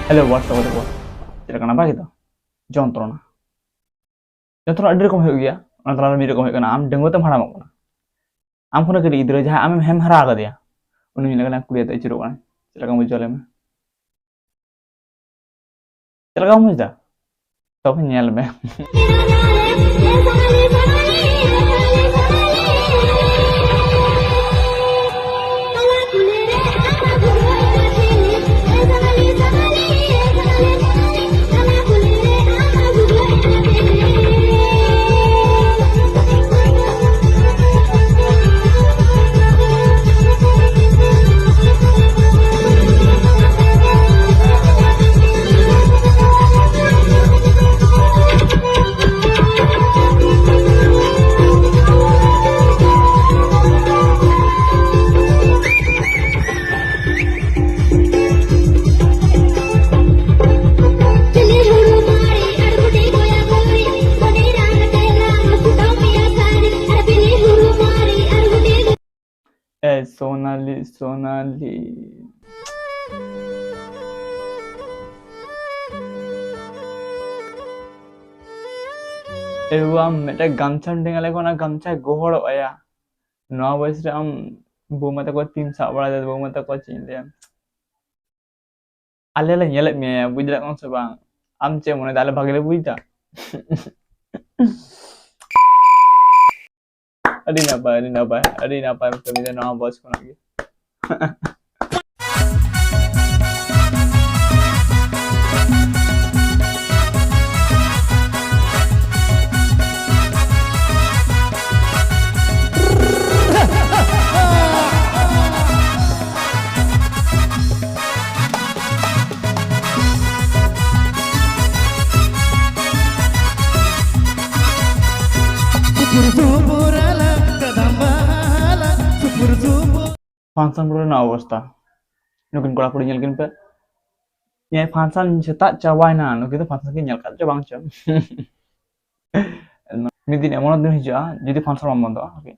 Hello, what's up? Tidak kenapa gitu? Jontron. Jontron ada rokam huyu ya. Antara mi rokam huyu kana am denggo tam haram kana. Am khona kadi idra jaha am hem hara ka dia. Unu ni kana kuliah ta chiro kana. Tidak kamu jole me. Tidak kamu dah. Top nyel me. Sonali. Am meta gamcha dengale kona gamcha gohoro aya. No boys am bumata ko tim sa bada de bumata ko chin ale la nyelek me bujra kon se bang. Am che mone dale bhagile bujta. Adi napa kami dah nama bos ko lagi. Function bro na awasta. Nukin kora kuri nyel kin pe. Ye function setak cawai na, nukin tu function kin nyel kat bang cam. Midin emon din hija, jadi function mamon do. Okay.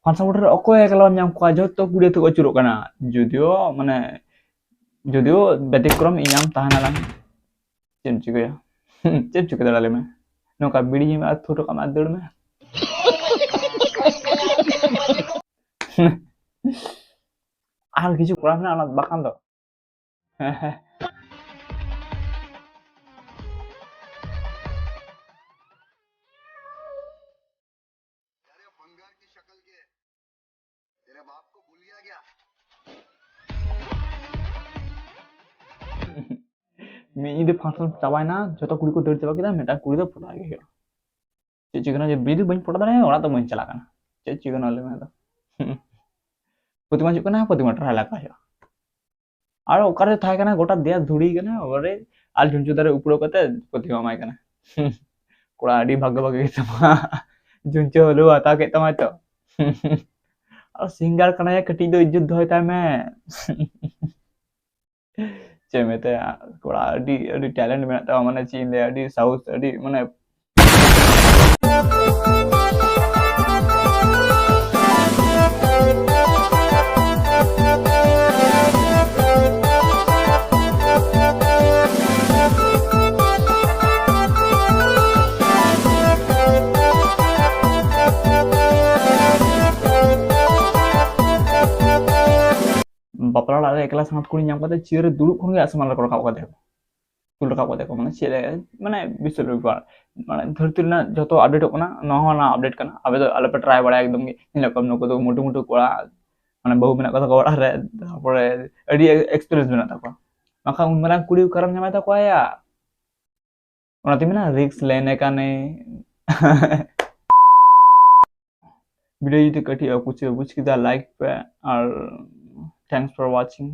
Function bro okoy kalau nyam ko joto kude tu acuruk kana. Judio betik krom inyam tahan alam. Cem juga ya. Cem juga dalam me. Nuka bidi me aturu kam adur me. আর কিছু করার না আলাদা বাকান তো ini function cabai na joto kuri ko deur jaba kita meta kuri do photo age che chigana je bidu bain photo dane ora to bain chala kana che chigana le me to প্রতিমা চুপ না প্রতিমা try লাগা হয় আর ওকারে থাকে না গোটা দেয়া ধুড়ি কেনা ওরে আর ঝুনচুদারে উপরে কতে প্রতিমা মাই কেনা কোড়া আডি ভাগ্য ভাগে গেছে ঝুনচু হলো আতা কে তোমায় তো আর সিঙ্গার কানায় কটি দো ইজ্জত ধয় তাই মে চেমেতে কোড়া আডি ট্যালেন্ট মেনাতে মানে চীন দে আডি সাউথ আডি মানে bapala la ekla sangat kuri nyam kate cire dulu kon ga asman la rakab kate tul rakab kate ko mane cire mane bisol bar mane dhartil na joto update kana no na update kana abe to ale pe try bada ekdom ni rakam no ko to motu motu kora mane bahu mena kata ko are tapore adi experience mena ta ko maka marang kuri karam nyama ta ko ya ona timena risk lene kane video যদি কাটি कुछ कुछ की like पे और thanks for watching